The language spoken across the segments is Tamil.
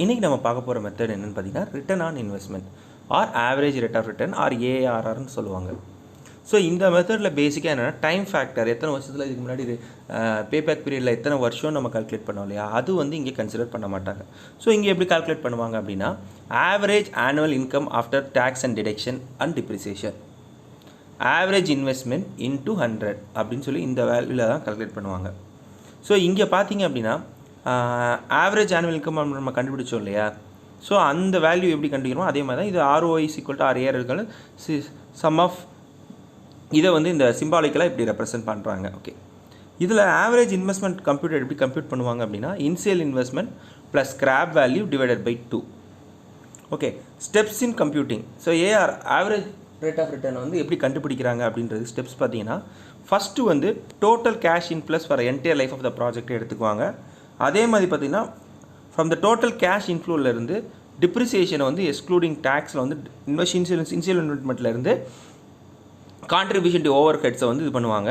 இன்றைக்கி நம்ம பார்க்க போகிற மெத்தட் என்னென்னு பார்த்தீங்கன்னா return on investment or average rate of return or ஏஆர்ஆர்னு சொல்லுவாங்க. ஸோ இந்த மெத்தடில் பேசிக்காக என்னென்னா டைம் ஃபேக்டர், எத்தனை வருஷத்தில் இதுக்கு முன்னாடி பேபேக் பீரியடில் எத்தனை வருஷம் நம்ம கால்குலேட் பண்ணோம் இல்லையா, அது வந்து இங்கே கன்சிடர் பண்ண மாட்டாங்க. ஸோ இங்கே எப்படி கால்குலேட் பண்ணுவாங்க அப்படின்னா average annual income after tax and deduction and depreciation, average investment into 100 அப்படின்னு சொல்லி இந்த வேல்யூவில் தான் கால்குலேட் பண்ணுவாங்க. ஸோ இங்கே பார்த்தீங்க அப்படின்னா ஆவரேஜ் ஆனுவல் இன்கம் நம்ம கண்டுபிடிச்சோம் இல்லையா, ஸோ அந்த வேல்யூ எப்படி கண்டுபிடிக்கிறோம் அதே மாதிரி தான் இது ROI = RAR இருக்கான சம் ஆஃப் இதை வந்து இந்த சிம்பாலிக்கலாக இப்படி ரெப்ரசென்ட் பண்ணுறாங்க. ஓகே, இதில் ஆவரேஜ் இன்வெஸ்ட்மெண்ட் கம்ப்யூட்டர் எப்படி கம்ப்யூட் பண்ணுவாங்க அப்படின்னா initial investment plus scrap value divided by 2. Okay, steps in computing. So average rate of return வந்து எப்படி கண்டுபிடிக்கிறாங்க அப்படின்றது ஸ்டெப்ஸ் பார்த்தீங்கன்னா ஃபஸ்ட்டு வந்து total cash in plus for entire life of the project எடுத்துக்குவாங்க. அதே மாதிரி பார்த்திங்கன்னா ஃப்ரம் த டோட்டல் கேஷ் இன்ஃப்ளோலேருந்து டிப்ரிசியேஷனை வந்து எக்ஸ்க்ளூடிங் டேக்ஸில் வந்து இனிஷியல் இன்வெஸ்ட்மெண்ட்லேருந்து கான்ட்ரிபியூஷன் டு ஓவர் ஹெட்ஸை வந்து இது பண்ணுவாங்க.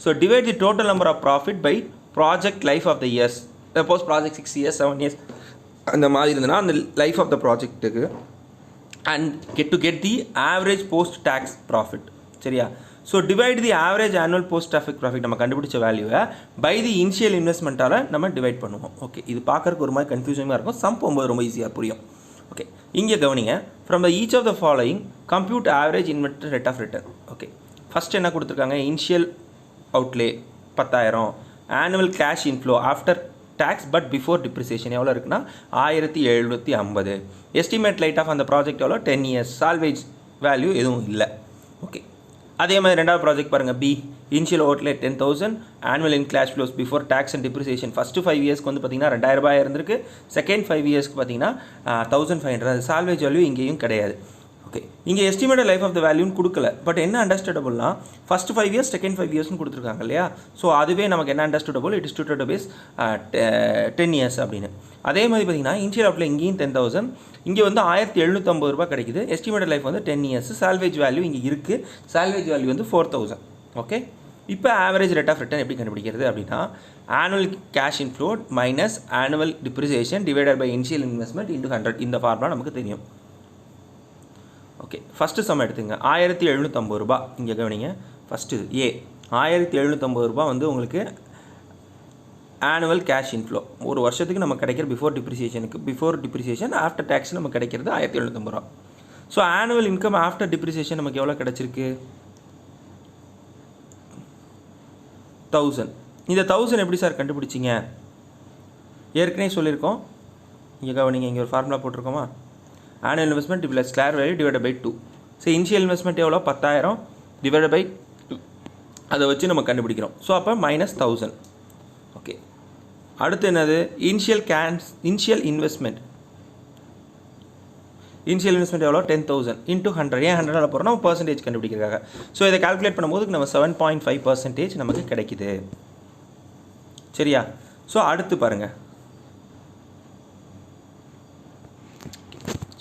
So divide the total number of profit by project life of the years. Suppose project 6 years 7 years அந்த மாதிரி இருந்ததுன்னா அந்த லைஃப் ஆஃப் த ப்ராஜெக்ட்டுக்கு and get the average post tax profit. சரியா? So divide the average annual post tax profit நம்ம கண்டுபிடிச்ச வேல்யூவை பை தி இனிஷியல் இன்வெஸ்ட்மெண்ட்டால் நம்ம டிவைட் பண்ணுவோம். ஓகே, இது பார்க்குறதுக்கு ஒரு மாதிரி கன்ஃபியூசிங்காக இருக்கும், சம் போகும்போது ரொம்ப ஈஸியாக புரியும். ஓகே, இங்கே கவனிங்க. From the each of the following compute average investment rate of return. Okay, first என்ன கொடுத்துருக்காங்க, initial outlay 10,000, annual cash inflow after tax but before depreciation எவ்வளோ இருக்குன்னா 1750. எஸ்டிமேட் லைட் ஆஃப் அந்த ப்ராஜெக்ட் எவ்வளோ 10 years, சால்வேஜ் வேல்யூ எதுவும் இல்லை. ஓகே, அதே மாதிரி ரெண்டாவது ப்ராஜெக்ட் பாருங்கள், B initial outlay 10,000, annual in cash flows before tax and depreciation. First 5 yearsக்கு வந்து பார்த்தீங்கன்னா 2000 ரூபாய் இருந்திருக்கு, செகண்ட் 5 yearsக்கு பார்த்தீங்கன்னா 1500. அது சால்வேஜ் வேல்யூ இங்கேயும் கிடையாது. ஓகே, இங்கே எஸ்டிமேட்டட் லைஃப் ஆஃப் த வேல்யூன்னு கொடுக்கல, பட் என்ன அண்டர்ஸ்டாண்டபிள்னா ஃபஸ்ட்டு 5 years செகண்ட் 5 yearsனு கொடுத்துருக்காங்க இல்லையா, ஸோ அதுவே நமக்கு என்ன understandable, it is to database 10 years அப்படின்னு. அதே மாதிரி பார்த்தீங்கன்னா இனிஷியல் அவுட்லே இங்கேயும் 10,000, இங்கே வந்து 1750 ரூபாய் கிடைக்குது, எஸ்டிமேட்டட் லைஃப் வந்து 10 years, சால்வேஜ் வேல்யூ இங்கே இருக்குது, சால்வேஜ் வேல்யூ வந்து 4000. ஓகே, இப்போ ஆவரேஜ் ரேட் ஆஃப் ரிட்டர்ன் எப்படி கண்டுபிடிக்கிறது அப்படின்னா annual cash inflow minus annual depreciation divided by initial investment into 100. இந்த ஃபார்முலா நமக்கு தெரியும். ஓகே, ஃபஸ்ட்டு சம் எடுத்துங்க, 1750 ரூபாய். இங்கே கவனிங்க, ஃபஸ்ட்டு ஏ 1750 ரூபாய் வந்து உங்களுக்கு ஆனுவல் கேஷ் இன்ஃப்ளோ ஒரு வருஷத்துக்கு நம்ம கிடைக்கிற பிஃபோர் டிப்ரிசியேஷன் ஆஃப்டர் டேக்ஸ் நமக்கு கிடைக்கிறது 1750 ரூபா. So annual income after depreciation நமக்கு எவ்வளோ கிடச்சிருக்கு 1000. இந்த 1000 எப்படி சார் கண்டுபிடிச்சிங்க, ஏற்கனவே சொல்லியிருக்கோம். இங்கே கவனிங்க, இங்கே ஒரு ஃபார்முலா போட்டிருக்கோமா, annual investment plus square value divided by 2. So initial investment எவ்வளோ 10,000 டிவைடட் பை 2, அதை வச்சு நம்ம கண்டுபிடிக்கிறோம். ஸோ அப்போ -1000. ஓகே, அடுத்து என்னது, இனிஷியல் இன்வெஸ்ட்மெண்ட் எவ்வளோ 10,000 இன்டூ 100. ஏன் 100 போகிறோம், நம்ம பர்சன்டேஜ் கண்டுபிடிக்கிறதுக்காக. ஸோ இதை கால்குலேட் பண்ணும்போது நம்ம 7.5% நமக்கு கிடைக்குது. சரியா? ஸோ அடுத்து பாருங்கள்,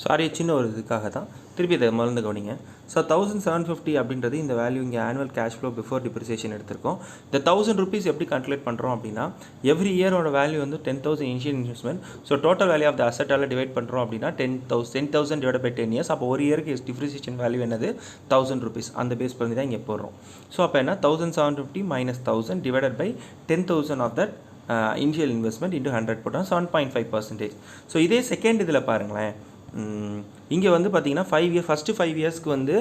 சாரி சின்ன ஒரு இதுக்காக தான் திருப்பி இதை மறந்து கவனிங்க. ஸோ 1750 அப்படின்றது இந்த வேல்யூ இங்கே annual cash flow before depreciation எடுத்திருக்கோம். இந்த 1000 rupees எப்படி கால்குலேட் பண்ணுறோம் அப்படின்னா எவ்ரி இயரோட வேல்யூ வந்து 10,000 initial investment. So total value of the அசட்டால் டிவைட் பண்ணுறோம் அப்படின்னா 10,000 டிவைட் பை 10 years. அப்போ ஒரு இயருக்கு டிப்ரிசியேஷன் வேல்யூ என்னது 1000 rupees. அந்த பேஸ் பண்ணி தான் இங்கே போடுறோம். ஸோ அப்போ என்ன 1750 - 1000 divided by 10,000 of that initial investment into 100 போட்டோம் 7.5%. ஸோ இதே செகண்ட் இதில் பாருங்களேன், இங்கே வந்து பார்த்தீங்கன்னா ஃபஸ்ட்டு 5 yearsக்கு வந்து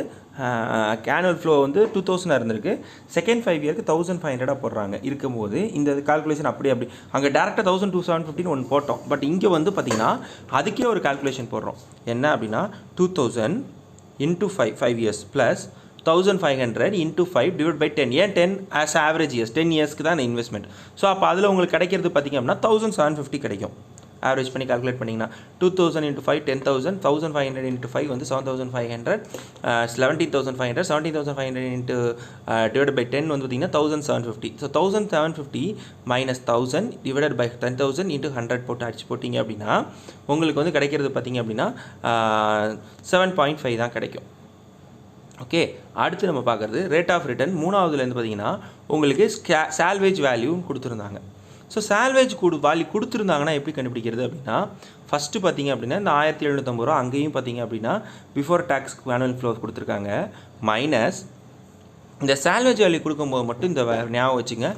ஆனுவல் ஃப்ளோ வந்து 2000 இருந்திருக்கு, செகண்ட் 5 yearக்கு 1500 போடுறாங்க. இருக்கும்போது இந்த கால்குலேஷன் அப்படி அங்கே டேரெக்டாக 1250 ஒன்று போட்டோம். பட் இங்கே வந்து பார்த்தீங்கன்னா அதுக்கே ஒரு கால்குலேஷன் போடுறோம். என்ன அப்படின்னா 2000 into 5 years plus 1500 into 5 divide by 10. ஏன் 10 ஆஸ் ஆவரேஜ் இயர்ஸ், 10 yearsக்கு தான் இன்வெஸ்ட்மெண்ட். ஸோ அப்போ அதில் உங்களுக்கு கிடைக்கிறது பார்த்திங்க அப்படின்னா 1750 கிடைக்கும். ஆவரேஜ் பண்ணி கால்குலேட் பண்ணிங்கன்னா 2000 இன்ட்டு 5 10,000, 1500 இன்ட்டு 5 வந்து 7500, 17,500, 17,500 இன்ட்டு டிவைட் பை 10 வந்து பார்த்திங்கன்னா 1750. So 1750 minus 1000 divided by 10,000 into 100 போட்டு அடிச்சு போட்டிங்க அப்படின்னா உங்களுக்கு வந்து கிடைக்கிறது பார்த்திங்க அப்படின்னா 7.5 தான் கிடைக்கும். ஓகே, அடுத்து நம்ம பார்க்குறது ரேட் ஆஃப் ரிட்டர்ன். மூணாவதுலேருந்து பார்த்திங்கன்னா உங்களுக்கு சால்வேஜ் வேல்யூன்னு கொடுத்துருந்தாங்க. ஸோ சால்வேஜ் வேல்யூ கொடுத்துருந்தாங்கன்னா எப்படி கண்டுபிடிக்கிறது அப்படின்னா ஃபஸ்ட்டு பார்த்தீங்க அப்படின்னா இந்த 1750 ரூபா அங்கேயும் பார்த்தீங்க அப்படின்னா பிஃபோர் டேக்ஸ் ஆனுவல் ஃப்ளோ கொடுத்துருக்காங்க மைனஸ் இந்த சால்வேஜ் வேல்யூ கொடுக்கும்போது மட்டும் இந்த ஞாபகம் வச்சுங்க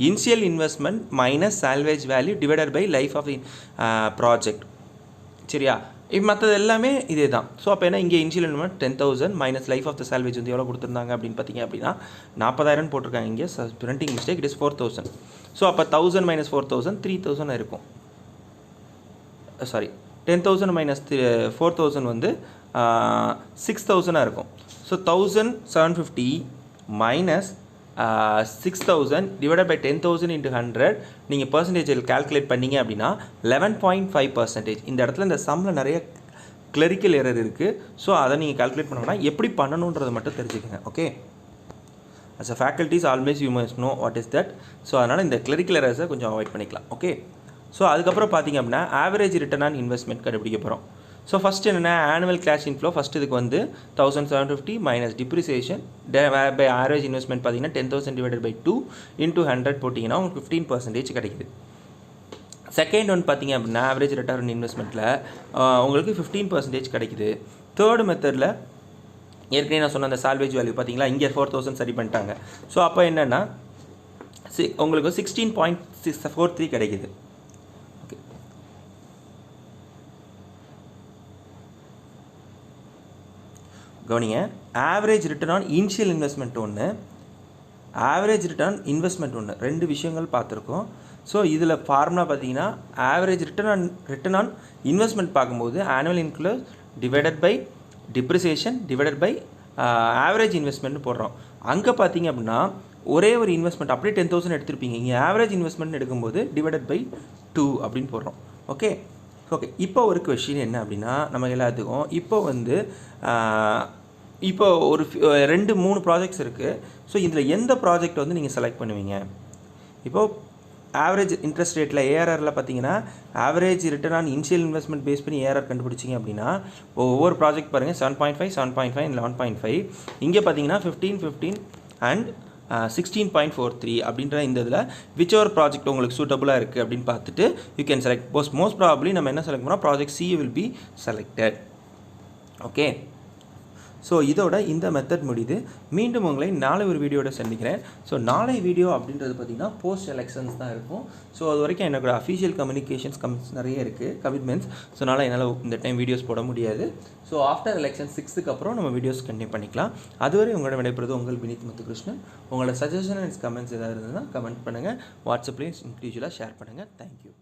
initial investment minus salvage value divided by life of project சரியா இப்போ மற்றது எல்லாமே இதே தான் ஸோ அப்போ என்ன இங்கே initial investment 10,000 minus life of the salvage வந்து எவ்வளோ கொடுத்துருந்தாங்க அப்படின்னு பார்த்தீங்க அப்படின்னா 40,000 போட்டிருக்காங்க இங்கே printing mistake it is 4,000 so அப்போ 1,000 மைனஸ் 4,000 3,000 இருக்கும் சாரி 10,000 மைனஸ் 4,000 வந்து 6,000 இருக்கும் so 1,750 minus 6,000 divided by 10,000 into 100 நீங்கள் பர்சன்டேஜில் கால்குலேட் பண்ணிங்க அப்படின்னா 11.5%. இந்த இடத்துல இந்த சம்மில் நிறைய கிளரிக்கல் எரர் இருக்குது. ஸோ அதை நீங்கள் கால்குலேட் பண்ணணும்னா எப்படி பண்ணணுன்றதை மட்டும் தெரிஞ்சுக்கங்க. Okay, as a faculties always you must know what is that. So அதனால் இந்த கிளரிக்கல் எரர்ஸை கொஞ்சம் அவாய்ட் பண்ணிக்கலாம். ஓகே, ஸோ அதுக்கப்புறம் பார்த்தீங்க அப்படின்னா ஆவரேஜ் ரிட்டர்ன் ஆன் இன்வெஸ்ட்மெண்ட் கண்டுபிடிக்க போகிறோம். ஸோ ஃபஸ்ட்டு என்னென்னா ஆனுவல் கேஷ் இன்ஃப்ளோ ஃபஸ்ட்டு இதுக்கு வந்து 1,750 minus depreciation by average investment பார்த்தீங்கன்னா 10,000 டிவைடட் பை 2 இன்ட்டு 100 போட்டிங்கன்னா உங்களுக்கு 15% கிடைக்குது. செகண்ட் ஒன் பார்த்தீங்க அப்படின்னா ஆவரேஜ் ரிட்டர்ன் இன்வெஸ்ட்மெண்ட்டில் உங்களுக்கு 15% கிடைக்குது. தேர்டு மெத்தடில் ஏற்கனவே நான் சொன்ன அந்த சால்வேஜ் வேல்யூ பார்த்தீங்களா இங்கே 4,000 சரி பண்ணிட்டாங்க. ஸோ அப்போ என்னென்னா உங்களுக்கு 16.643 கிடைக்குது. கவனிங்க, average return on initial investment ஒன்று, ஆவரேஜ் ரிட்டர்ன் இன்வெஸ்ட்மெண்ட் ஒன்று, ரெண்டு விஷயங்கள் பார்த்துருக்கோம். ஸோ இதில் ஃபார்முலா பார்த்தீங்கன்னா ஆவரேஜ் ரிட்டர்ன் ஆன் இன்வெஸ்ட்மெண்ட் பார்க்கும்போது annual includes divided by depreciation divided by average investment போடுறோம். அங்கே பார்த்தீங்க அப்படின்னா ஒரே ஒரு இன்வெஸ்ட்மெண்ட் அப்படியே 10,000 எடுத்திருப்பீங்க, இங்கே ஆவரேஜ் இன்வெஸ்ட்மெண்ட் எடுக்கும்போது டிவைடட் பை 2 அப்படின்னு போடுறோம். ஓகே, இப்போ ஒரு கொஷின் என்ன அப்படின்னா நம்ம எல்லாத்துக்கும் இப்போ ஒரு 2-3 ப்ராஜெக்ட்ஸ் இருக்குது. ஸோ இதில் எந்த ப்ராஜெக்ட் வந்து நீங்கள் செலக்ட் பண்ணுவீங்க? இப்போது ஆவரேஜ் இன்ட்ரெஸ்ட் ரேட்டில் ஏஆர்ஆரில் பார்த்தீங்கன்னா average return on initial investment base பண்ணி ஏஆர்ஆர் கண்டுபிடிச்சிங்க அப்படின்னா ஒவ்வொரு ப்ராஜெக்ட் பாருங்கள் 7.5 7.5 11.5. இங்கே பார்த்தீங்கன்னா 15 அண்ட் 16.43 அப்படின்ற இந்த இதில் விச் ஒரு ப்ராஜெக்ட் உங்களுக்கு சூட்டபுளாக இருக்குது அப்படின்னு பார்த்துட்டு you can select. Most probably நம்ம என்ன செலக்ட் பண்ணோம், project C will be selected. Okay, so இதோட இந்த மெத்தட் முடியுது. மீண்டும் உங்களை நாளை ஒரு வீடியோட சந்திக்கிறேன். ஸோ நாளை வீடியோ அப்படின்றது பார்த்திங்கன்னா போஸ்ட் எலெக்ஷன்ஸ் தான் இருக்கும். ஸோ அது வரைக்கும் என்னோட அஃபீஷியல் கம்யூனிகேஷன்ஸ் நிறைய இருக்குது கமிட்மெண்ட்ஸ். ஸோ அதனால் என்னால் இந்த டைம் வீடியோஸ் போட முடியாது. ஸோ ஆஃப்டர் எலெக்ஷன் 6க்கு அப்புறம் நம்ம வீடியோஸ் கண்டினியூ பண்ணிக்கலாம். அதுவரை உங்களோட விடைபெறுவது உங்கள் வினித் முத்துகிருஷ்ணன். உங்களோட சஜஷன் அண்ட் கமெண்ட்ஸ் ஏதாவது இருந்ததுன்னா கமெண்ட் பண்ணுங்கள், வாட்ஸ்அப்லேயும் இண்டிவிஜுவலாக ஷேர் பண்ணுங்கள். தேங்க்யூ.